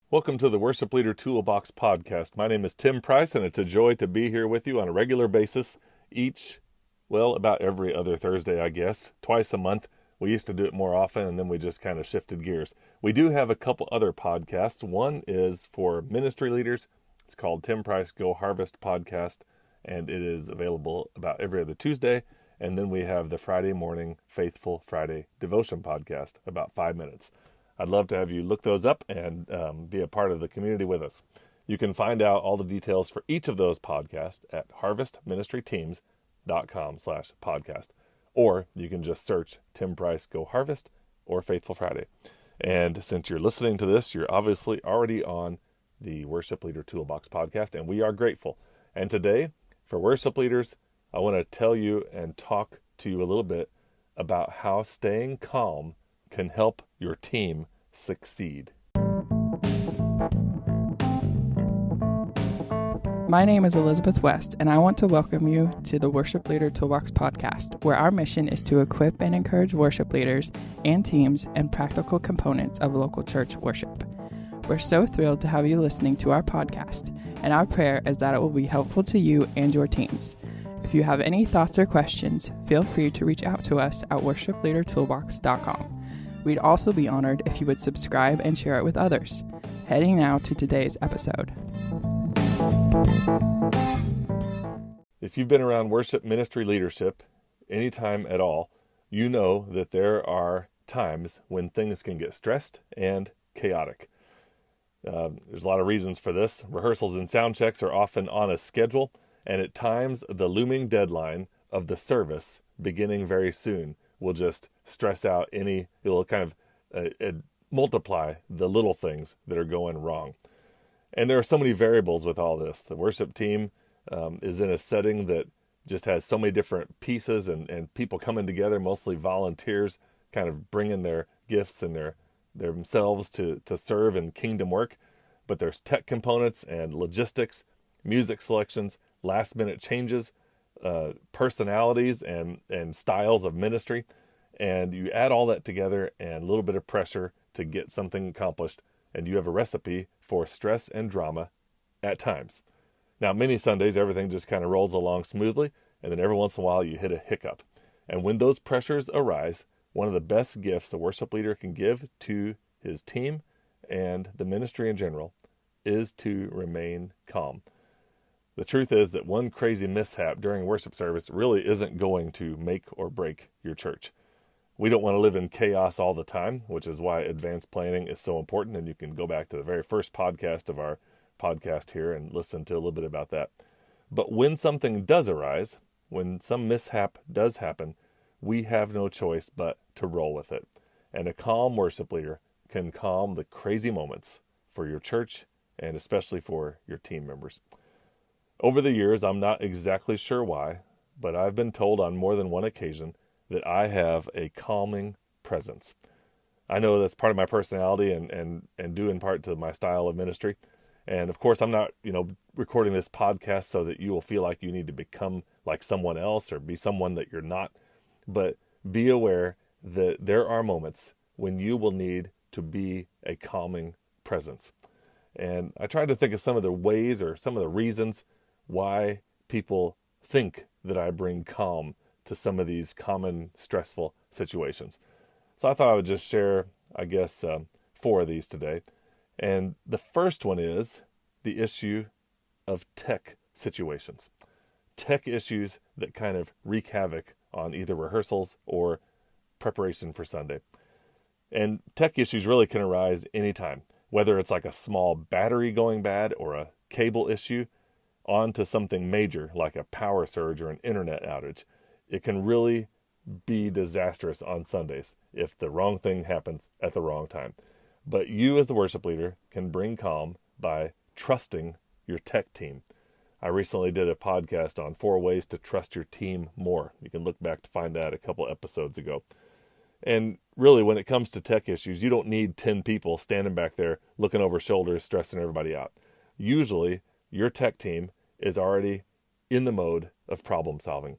Welcome to the Worship Leader Toolbox podcast. My name is Tim Price, and it's a joy to be here with you on a regular basis about every other Thursday, I guess, twice a month. We used to do it more often, and then we just kind of shifted gears. We do have a couple other podcasts. One is for ministry leaders. It's called Tim Price Go Harvest Podcast, and it is available about every other Tuesday. And then we have the Friday morning Faithful Friday Devotion Podcast, about 5 minutes. I'd love to have you look those up and be a part of the community with us. You can find out all the details for each of those podcasts at harvestministryteams.com/podcast. Or you can just search Tim Price Go Harvest or Faithful Friday. And since you're listening to this, you're obviously already on the Worship Leader Toolbox podcast, and we are grateful. And today, for worship leaders, I want to tell you and talk to you a little bit about how staying calm can help your team succeed. My name is Elizabeth West, and I want to welcome you to the Worship Leader Toolbox podcast, where our mission is to equip and encourage worship leaders and teams and practical components of local church worship. We're so thrilled to have you listening to our podcast, and our prayer is that it will be helpful to you and your teams. If you have any thoughts or questions, feel free to reach out to us at worshipleadertoolbox.com. We'd also be honored if you would subscribe and share it with others. Heading now to today's episode. If you've been around worship ministry leadership anytime at all, you know that there are times when things can get stressed and chaotic. There's a lot of reasons for this. Rehearsals and sound checks are often on a schedule, and at times the looming deadline of the service beginning very soon will just stress out it'll kind of multiply the little things that are going wrong. And there are so many variables with all this. The worship team is in a setting that just has so many different pieces and people coming together, mostly volunteers, kind of bringing their gifts and themselves to serve in kingdom work. But there's tech components and logistics, music selections, last minute changes, personalities and styles of ministry, and you add all that together and a little bit of pressure to get something accomplished, and you have a recipe for stress and drama at times. Now, many Sundays, everything just kind of rolls along smoothly, and then every once in a while you hit a hiccup. And when those pressures arise, one of the best gifts a worship leader can give to his team and the ministry in general is to remain calm. The truth is that one crazy mishap during worship service really isn't going to make or break your church. We don't want to live in chaos all the time, which is why advanced planning is so important. And you can go back to the very first podcast of our podcast here and listen to a little bit about that. But when something does arise, when some mishap does happen, we have no choice but to roll with it. And a calm worship leader can calm the crazy moments for your church and especially for your team members. Over the years, I'm not exactly sure why, but I've been told on more than one occasion that I have a calming presence. I know that's part of my personality and due in part to my style of ministry. And of course, I'm not, recording this podcast so that you will feel like you need to become like someone else or be someone that you're not. But be aware that there are moments when you will need to be a calming presence. And I tried to think of some of the ways or some of the reasons why people think that I bring calm to some of these common stressful situations. So I thought I would just share, 4 of these today. And the first one is the issue of tech situations. Tech issues that kind of wreak havoc on either rehearsals or preparation for Sunday. And tech issues really can arise anytime, whether it's like a small battery going bad or a cable issue, on to something major like a power surge or an internet outage. It can really be disastrous on Sundays if the wrong thing happens at the wrong time. But you as the worship leader can bring calm by trusting your tech team. I recently did a podcast on 4 ways to trust your team more. You can look back to find that a couple episodes ago. And really, when it comes to tech issues, you don't need 10 people standing back there looking over shoulders, stressing everybody out. Usually, your tech team is already in the mode of problem solving.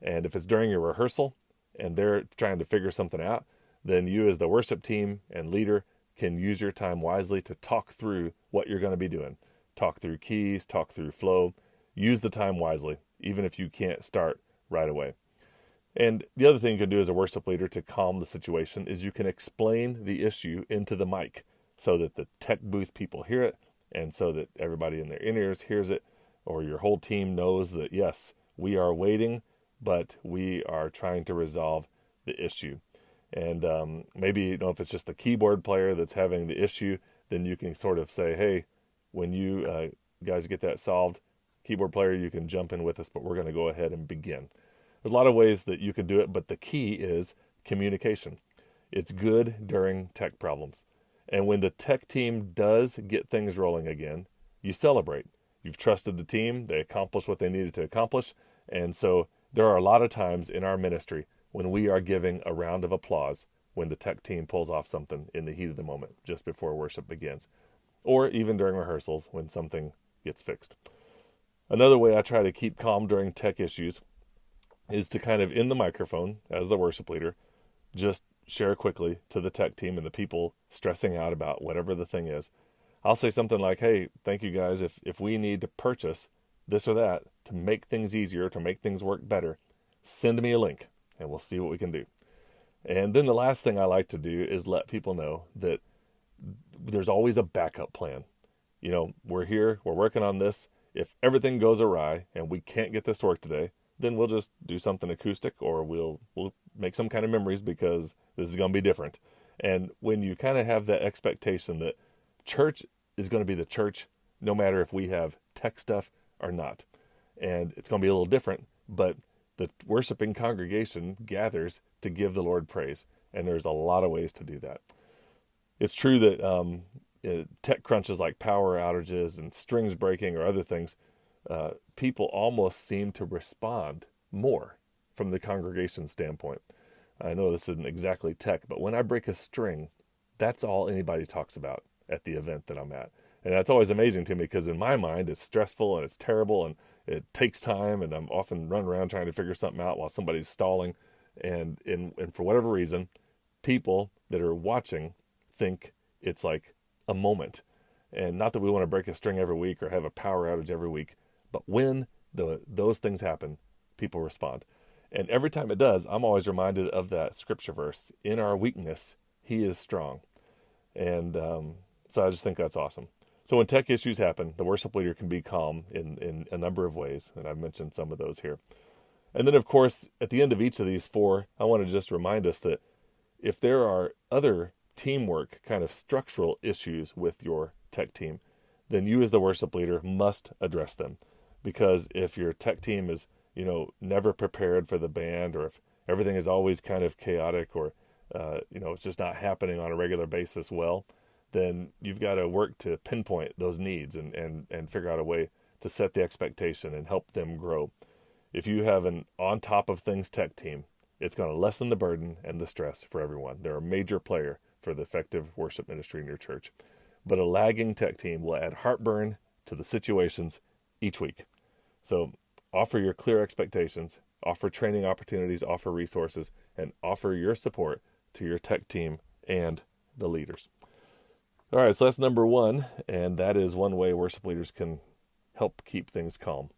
And if it's during your rehearsal and they're trying to figure something out, then you as the worship team and leader can use your time wisely to talk through what you're going to be doing. Talk through keys, talk through flow. Use the time wisely, even if you can't start right away. And the other thing you can do as a worship leader to calm the situation is you can explain the issue into the mic so that the tech booth people hear it, and so that everybody in their in-ears hears it, or your whole team knows that, yes, we are waiting, but we are trying to resolve the issue. And maybe, if it's just the keyboard player that's having the issue, then you can sort of say, hey, when you guys get that solved, keyboard player, you can jump in with us, but we're going to go ahead and begin. There's a lot of ways that you can do it, but the key is communication. It's good during tech problems. And when the tech team does get things rolling again, you celebrate. You've trusted the team. They accomplished what they needed to accomplish. And so there are a lot of times in our ministry when we are giving a round of applause when the tech team pulls off something in the heat of the moment, just before worship begins, or even during rehearsals when something gets fixed. Another way I try to keep calm during tech issues is to kind of, in the microphone, as the worship leader, just share quickly to the tech team and the people stressing out about whatever the thing is. I'll say something like, hey, thank you guys. If we need to purchase this or that to make things easier, to make things work better, send me a link and we'll see what we can do. And then the last thing I like to do is let people know that there's always a backup plan. We're here, we're working on this. If everything goes awry and we can't get this to work today, then we'll just do something acoustic, or we'll make some kind of memories, because this is going to be different. And when you kind of have that expectation that church is going to be the church, no matter if we have tech stuff or not, and it's going to be a little different, but the worshiping congregation gathers to give the Lord praise, and there's a lot of ways to do that. It's true that tech crunches like power outages and strings breaking or other things, people almost seem to respond more from the congregation standpoint. I know this isn't exactly tech, but when I break a string, that's all anybody talks about at the event that I'm at. And that's always amazing to me, because in my mind, it's stressful and it's terrible and it takes time, and I'm often running around trying to figure something out while somebody's stalling. And for whatever reason, people that are watching think it's like a moment. And not that we want to break a string every week or have a power outage every week, but when those things happen, people respond. And every time it does, I'm always reminded of that scripture verse, in our weakness, he is strong. And so I just think that's awesome. So when tech issues happen, the worship leader can be calm in a number of ways, and I've mentioned some of those here. And then, of course, at the end of each of these four, I want to just remind us that if there are other teamwork kind of structural issues with your tech team, then you as the worship leader must address them. Because if your tech team is, never prepared for the band, or if everything is always kind of chaotic, or, it's just not happening on a regular basis well, then you've got to work to pinpoint those needs and figure out a way to set the expectation and help them grow. If you have an on top of things tech team, it's going to lessen the burden and the stress for everyone. They're a major player for the effective worship ministry in your church. But a lagging tech team will add heartburn to the situations each week. So offer your clear expectations, offer training opportunities, offer resources, and offer your support to your tech team and the leaders. All right, so that's number one, and that is one way worship leaders can help keep things calm.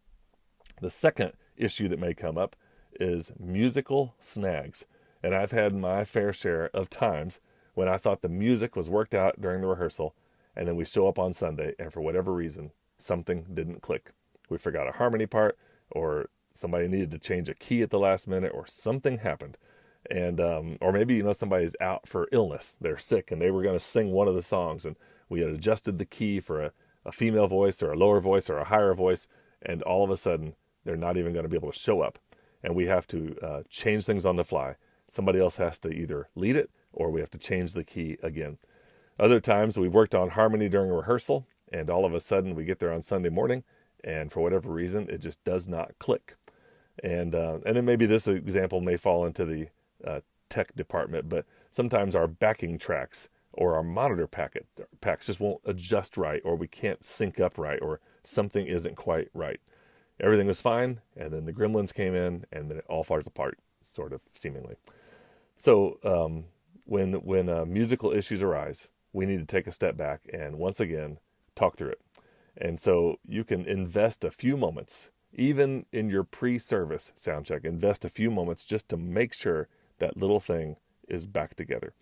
The second issue that may come up is musical snags. And I've had my fair share of times when I thought the music was worked out during the rehearsal, and then we show up on Sunday, and for whatever reason, something didn't click. We forgot a harmony part, or somebody needed to change a key at the last minute, or something happened. And or maybe, somebody's out for illness. They're sick, and they were going to sing one of the songs, and we had adjusted the key for a female voice or a lower voice or a higher voice, and all of a sudden, they're not even going to be able to show up. And we have to change things on the fly. Somebody else has to either lead it, or we have to change the key again. Other times, we've worked on harmony during rehearsal, and all of a sudden, we get there on Sunday morning, and for whatever reason, it just does not click. And then maybe this example may fall into the tech department, but sometimes our backing tracks or our monitor packs just won't adjust right, or we can't sync up right, or something isn't quite right. Everything was fine, and then the gremlins came in, and then it all falls apart, sort of, seemingly. So when musical issues arise, we need to take a step back and once again talk through it. And so you can invest a few moments, even in your pre-service sound check, invest a few moments just to make sure that little thing is back together.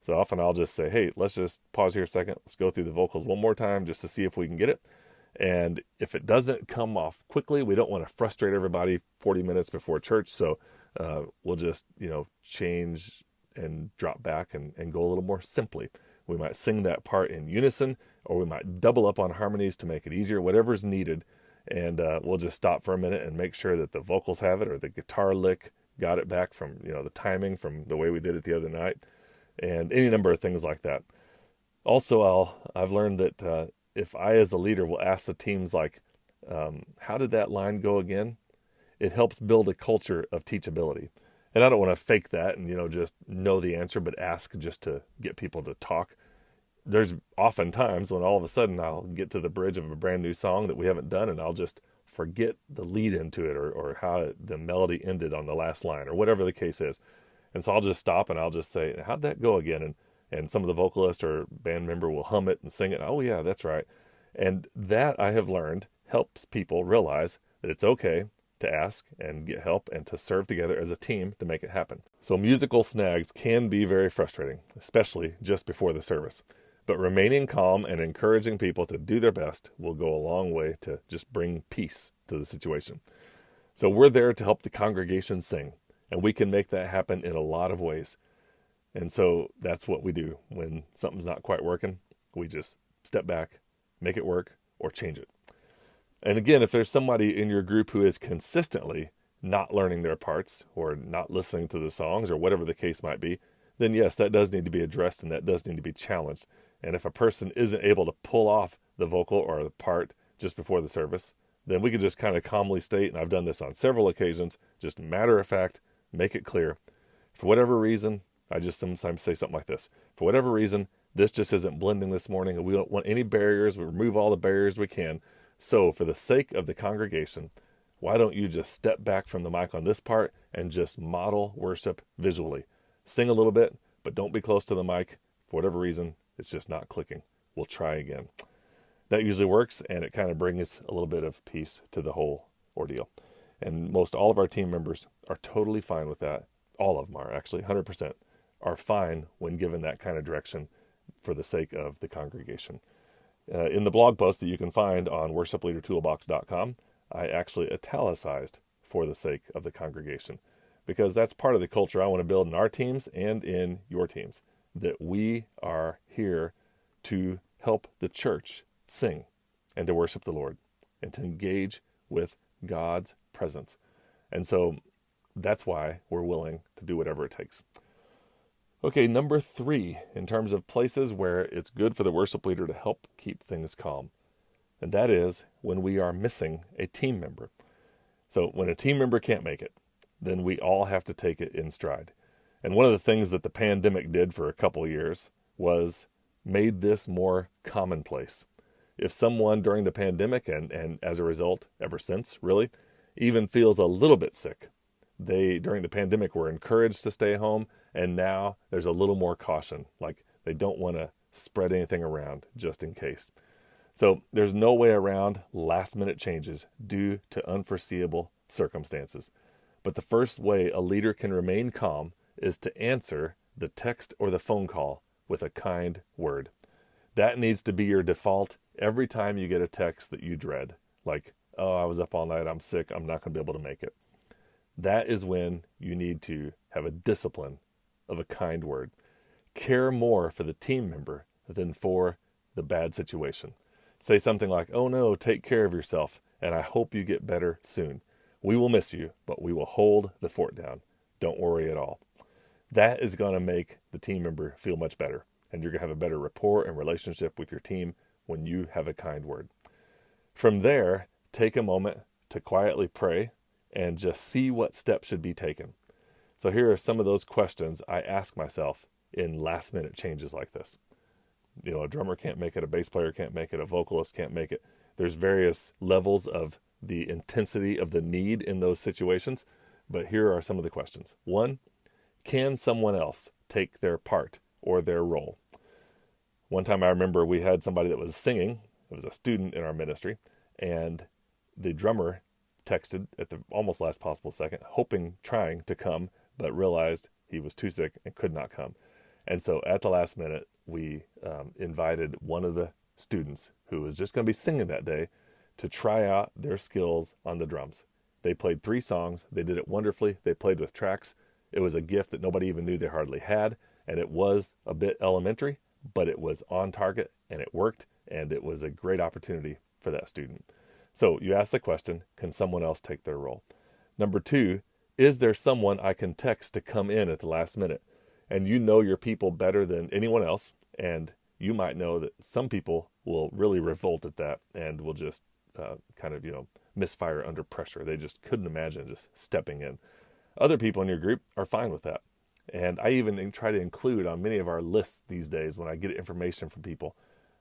So often I'll just say, hey, let's just pause here a second. Let's go through the vocals one more time just to see if we can get it. And if it doesn't come off quickly, we don't want to frustrate everybody 40 minutes before church. So we'll just, change and drop back and go a little more simply. We might sing that part in unison, or we might double up on harmonies to make it easier, whatever's needed. And we'll just stop for a minute and make sure that the vocals have it, or the guitar lick got it back from, the timing from the way we did it the other night, and any number of things like that. Also, I've learned that if I, as a leader, will ask the teams like, how did that line go again? It helps build a culture of teachability. And I don't want to fake that and, just know the answer, but ask just to get people to talk. There's often times when all of a sudden I'll get to the bridge of a brand new song that we haven't done, and I'll just forget the lead into it or how the melody ended on the last line or whatever the case is. And so I'll just stop and I'll just say, how'd that go again? And some of the vocalist or band member will hum it and sing it. Oh yeah, that's right. And that, I have learned, helps people realize that it's okay to ask and get help and to serve together as a team to make it happen. So musical snags can be very frustrating, especially just before the service. But remaining calm and encouraging people to do their best will go a long way to just bring peace to the situation. So we're there to help the congregation sing, and we can make that happen in a lot of ways. And so that's what we do when something's not quite working. We just step back, make it work, or change it. And again, if there's somebody in your group who is consistently not learning their parts or not listening to the songs or whatever the case might be, then yes, that does need to be addressed and that does need to be challenged. And if a person isn't able to pull off the vocal or the part just before the service, then we can just kind of calmly state, and I've done this on several occasions, just matter of fact, make it clear. For whatever reason, I just sometimes say something like this. For whatever reason, this just isn't blending this morning, and we don't want any barriers. We remove all the barriers we can. So for the sake of the congregation, why don't you just step back from the mic on this part and just model worship visually? Sing a little bit, but don't be close to the mic. For whatever reason, it's just not clicking. We'll try again. That usually works, and it kind of brings a little bit of peace to the whole ordeal. And most all of our team members are totally fine with that. All of them are, actually, 100% are fine when given that kind of direction for the sake of the congregation. In the blog post that you can find on worshipleadertoolbox.com, I actually italicized for the sake of the congregation, because that's part of the culture I want to build in our teams and in your teams, that we are here to help the church sing and to worship the Lord and to engage with God's presence. And so that's why we're willing to do whatever it takes. Okay, number 3, in terms of places where it's good for the worship leader to help keep things calm. And that is when we are missing a team member. So when a team member can't make it, then we all have to take it in stride. And one of the things that the pandemic did for a couple of years was made this more commonplace. If someone during the pandemic, and as a result, ever since, really, even feels a little bit sick, they, during the pandemic, were encouraged to stay home, and now there's a little more caution, like they don't want to spread anything around just in case. So there's no way around last-minute changes due to unforeseeable circumstances. But the first way a leader can remain calm is to answer the text or the phone call with a kind word. That needs to be your default every time you get a text that you dread, like, oh, I was up all night, I'm sick, I'm not going to be able to make it. That is when you need to have a discipline of a kind word. Care more for the team member than for the bad situation. Say something like, oh no, take care of yourself, and I hope you get better soon. We will miss you, but we will hold the fort down. Don't worry at all. That is going to make the team member feel much better, and you're going to have a better rapport and relationship with your team when you have a kind word. From there, take a moment to quietly pray and just see what steps should be taken. So here are some of those questions I ask myself in last-minute changes like this. A drummer can't make it, a bass player can't make it, a vocalist can't make it. There's various levels of the intensity of the need in those situations, but here are some of the questions. 1, can someone else take their part or their role? One time I remember we had somebody that was singing. It was a student in our ministry, and the drummer texted at the almost last possible second, trying to come, but realized he was too sick and could not come. And so at the last minute, we invited one of the students who was just going to be singing that day to try out their skills on the drums. They played 3 songs. They did it wonderfully. They played with tracks. It was a gift that nobody even knew they hardly had, and it was a bit elementary, but it was on target, and it worked, and it was a great opportunity for that student. So you ask the question, can someone else take their role? Number 2, is there someone I can text to come in at the last minute? And you know your people better than anyone else, and you might know that some people will really revolt at that and will just misfire under pressure. They just couldn't imagine just stepping in. Other people in your group are fine with that. And I even try to include on many of our lists these days, when I get information from people,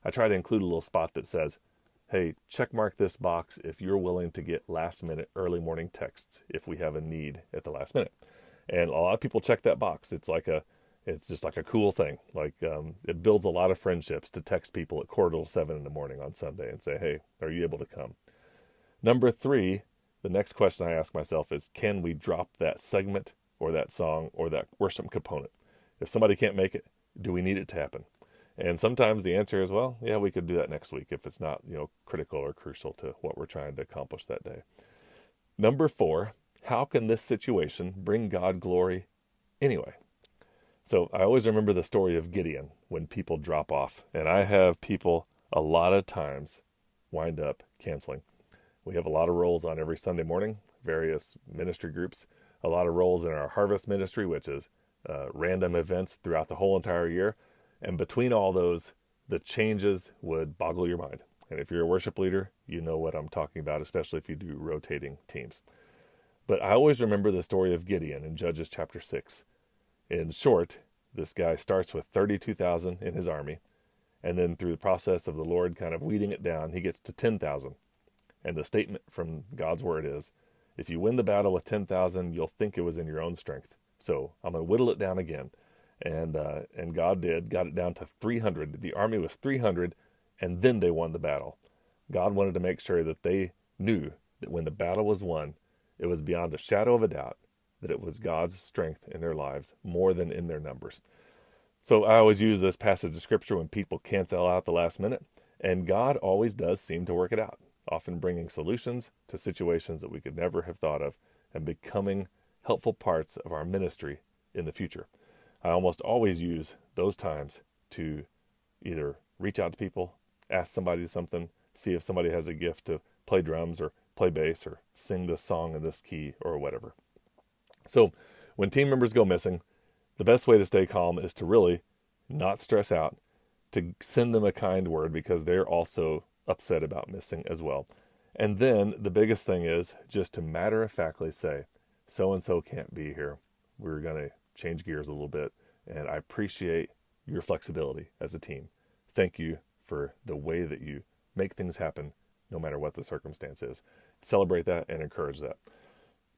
I try to include a little spot that says, hey, check mark this box if you're willing to get last minute early morning texts if we have a need at the last minute. And a lot of people check that box. It's just like a cool thing. It builds a lot of friendships to text people at 6:45 in the morning on Sunday and say, hey, are you able to come? Number 3, the next question I ask myself is, can we drop that segment or that song or that worship component? If somebody can't make it, do we need it to happen? And sometimes the answer is, well, yeah, we could do that next week if it's not, critical or crucial to what we're trying to accomplish that day. Number 4, how can this situation bring God glory anyway? So I always remember the story of Gideon when people drop off. And I have people a lot of times wind up canceling. We have a lot of roles on every Sunday morning, various ministry groups, a lot of roles in our harvest ministry, which is random events throughout the whole entire year. And between all those, the changes would boggle your mind. And if you're a worship leader, you know what I'm talking about, especially if you do rotating teams. But I always remember the story of Gideon in Judges chapter 6. In short, this guy starts with 32,000 in his army, and then through the process of the Lord kind of weeding it down, he gets to 10,000. And the statement from God's word is, if you win the battle with 10,000, you'll think it was in your own strength. So I'm going to whittle it down again. And God got it down to 300. The army was 300, and then they won the battle. God wanted to make sure that they knew that when the battle was won, it was beyond a shadow of a doubt that it was God's strength in their lives more than in their numbers. So I always use this passage of scripture when people cancel out the last minute, and God always does seem to work it out, often bringing solutions to situations that we could never have thought of and becoming helpful parts of our ministry in the future. I almost always use those times to either reach out to people, ask somebody something, see if somebody has a gift to play drums or play bass or sing this song in this key or whatever. So when team members go missing, the best way to stay calm is to really not stress out, to send them a kind word because they're also upset about missing as well. And then the biggest thing is just to matter-of-factly say, so-and-so can't be here. We're going to change gears a little bit, and I appreciate your flexibility as a team. Thank you for the way that you make things happen, no matter what the circumstance is. Celebrate that and encourage that.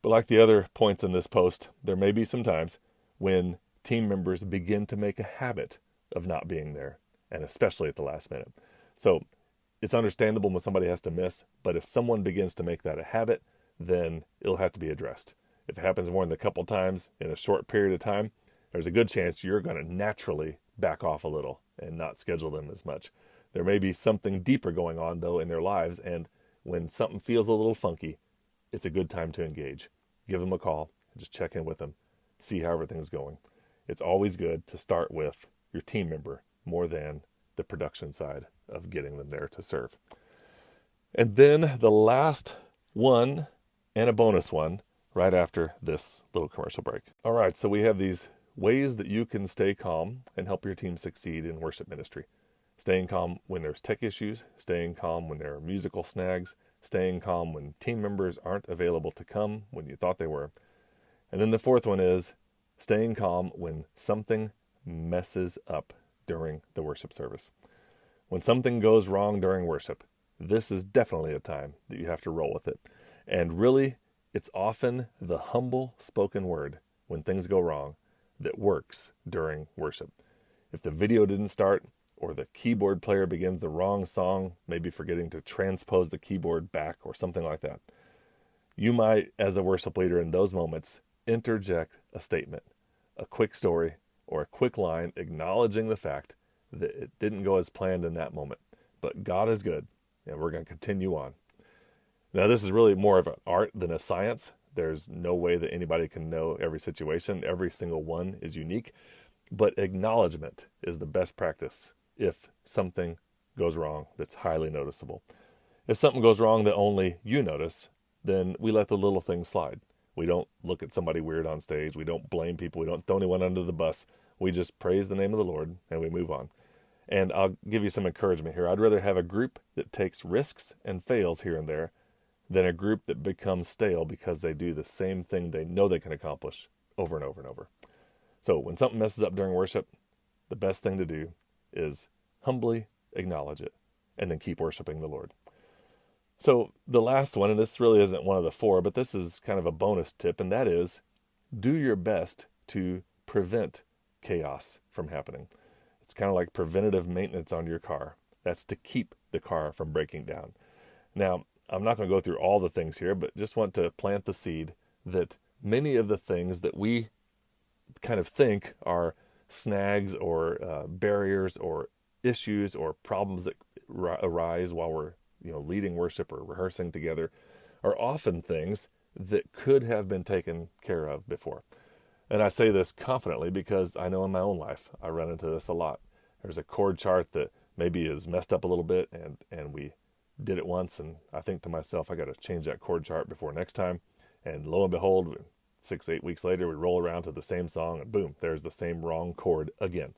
But like the other points in this post, there may be some times when team members begin to make a habit of not being there, and especially at the last minute. So it's understandable when somebody has to miss, but if someone begins to make that a habit, then it'll have to be addressed. If it happens more than a couple times in a short period of time, there's a good chance you're going to naturally back off a little and not schedule them as much. There may be something deeper going on, though, in their lives, and when something feels a little funky, it's a good time to engage. Give them a call, and just check in with them, see how everything's going. It's always good to start with your team member more than the production side of getting them there to serve. And then the last one and a bonus one right after this little commercial break. All right, so we have these ways that you can stay calm and help your team succeed in worship ministry. Staying calm when there's tech issues, staying calm when there are musical snags, staying calm when team members aren't available to come when you thought they were. And then the fourth one is staying calm when something messes up during the worship service. When something goes wrong during worship, this is definitely a time that you have to roll with it. And really, it's often the humble spoken word when things go wrong that works during worship. If the video didn't start, or the keyboard player begins the wrong song, maybe forgetting to transpose the keyboard back or something like that. You might, as a worship leader in those moments, interject a statement, a quick story, or a quick line acknowledging the fact that it didn't go as planned in that moment. But God is good, and we're going to continue on. Now, this is really more of an art than a science. There's no way that anybody can know every situation. Every single one is unique. But acknowledgement is the best practice if something goes wrong that's highly noticeable. If something goes wrong that only you notice, then we let the little things slide. We don't look at somebody weird on stage. We don't blame people. We don't throw anyone under the bus. We just praise the name of the Lord and we move on. And I'll give you some encouragement here. I'd rather have a group that takes risks and fails here and there than a group that becomes stale because they do the same thing they know they can accomplish over and over and over. So when something messes up during worship, the best thing to do is humbly acknowledge it and then keep worshiping the Lord. So the last one, and this really isn't one of the four, but this is kind of a bonus tip, and that is do your best to prevent chaos from happening. It's kind of like preventative maintenance on your car. That's to keep the car from breaking down. Now, I'm not going to go through all the things here, but just want to plant the seed that many of the things that we kind of think are snags or barriers or issues or problems that arise while we're leading worship or rehearsing together are often things that could have been taken care of before. And I say this confidently because I know in my own life I run into this a lot. There's a chord chart that maybe is messed up a little bit and we did it once and I think to myself, I got to change that chord chart before next time. And lo and behold, 6-8 weeks later, we roll around to the same song and boom, there's the same wrong chord again.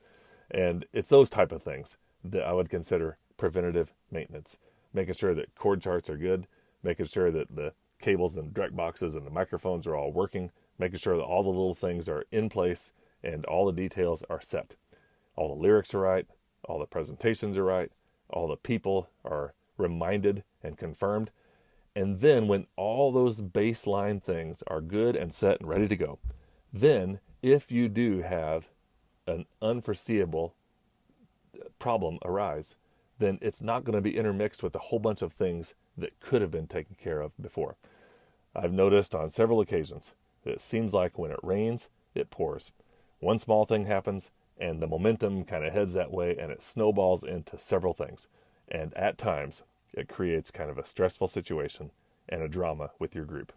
And it's those type of things that I would consider preventative maintenance. Making sure that chord charts are good, making sure that the cables and direct boxes and the microphones are all working, making sure that all the little things are in place and all the details are set. All the lyrics are right, all the presentations are right, all the people are reminded and confirmed. And then when all those baseline things are good and set and ready to go, then if you do have an unforeseeable problem arise, then it's not going to be intermixed with a whole bunch of things that could have been taken care of before. I've noticed on several occasions that it seems like when it rains, it pours. One small thing happens and the momentum kind of heads that way and it snowballs into several things. And at times, it creates kind of a stressful situation and a drama with your group.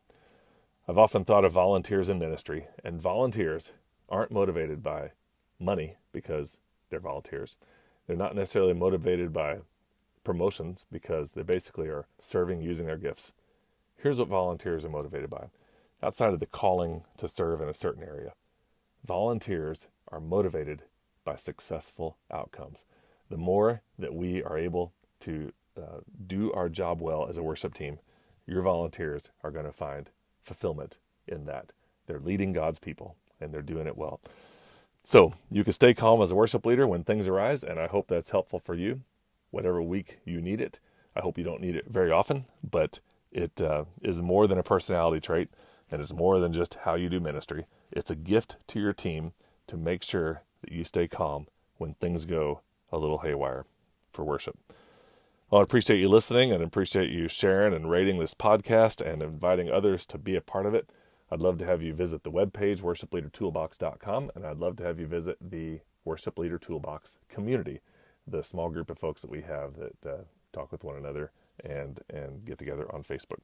I've often thought of volunteers in ministry, and volunteers aren't motivated by money because they're volunteers. They're not necessarily motivated by promotions because they basically are serving using their gifts. Here's what volunteers are motivated by. Outside of the calling to serve in a certain area, volunteers are motivated by successful outcomes. The more that we are able to do our job well as a worship team, your volunteers are going to find fulfillment in that. They're leading God's people and they're doing it well. So you can stay calm as a worship leader when things arise, and I hope that's helpful for you, whatever week you need it. I hope you don't need it very often, but it is more than a personality trait, and it's more than just how you do ministry. It's a gift to your team to make sure that you stay calm when things go a little haywire for worship. Well, I appreciate you listening and appreciate you sharing and rating this podcast and inviting others to be a part of it. I'd love to have you visit the webpage, worshipleadertoolbox.com, and I'd love to have you visit the Worship Leader Toolbox community, the small group of folks that we have that talk with one another and get together on Facebook.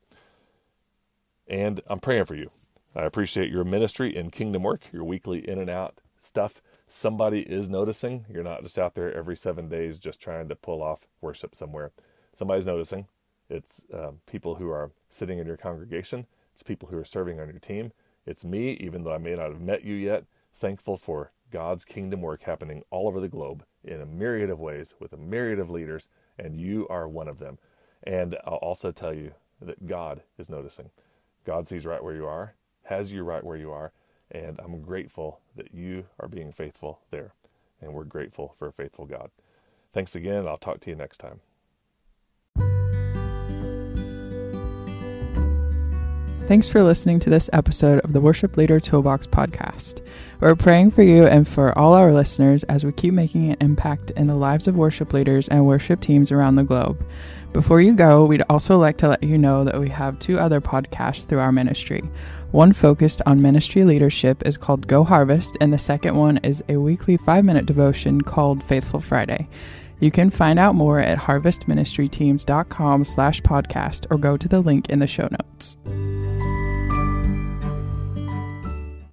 And I'm praying for you. I appreciate your ministry in kingdom work, your weekly in and out stuff. Somebody is noticing. You're not just out there every 7 days just trying to pull off worship somewhere. Somebody's noticing. It's people who are sitting in your congregation. It's people who are serving on your team. It's me, even though I may not have met you yet, thankful for God's kingdom work happening all over the globe in a myriad of ways with a myriad of leaders, and you are one of them. And I'll also tell you that God is noticing. God sees right where you are, has you right where you are, and I'm grateful that you are being faithful there. And we're grateful for a faithful God. Thanks again. I'll talk to you next time. Thanks for listening to this episode of the Worship Leader Toolbox podcast. We're praying for you and for all our listeners as we keep making an impact in the lives of worship leaders and worship teams around the globe. Before you go, we'd also like to let you know that we have 2 other podcasts through our ministry. One focused on ministry leadership is called Go Harvest, and the second one is a weekly 5-minute devotion called Faithful Friday. You can find out more at harvestministryteams.com/podcast or go to the link in the show notes.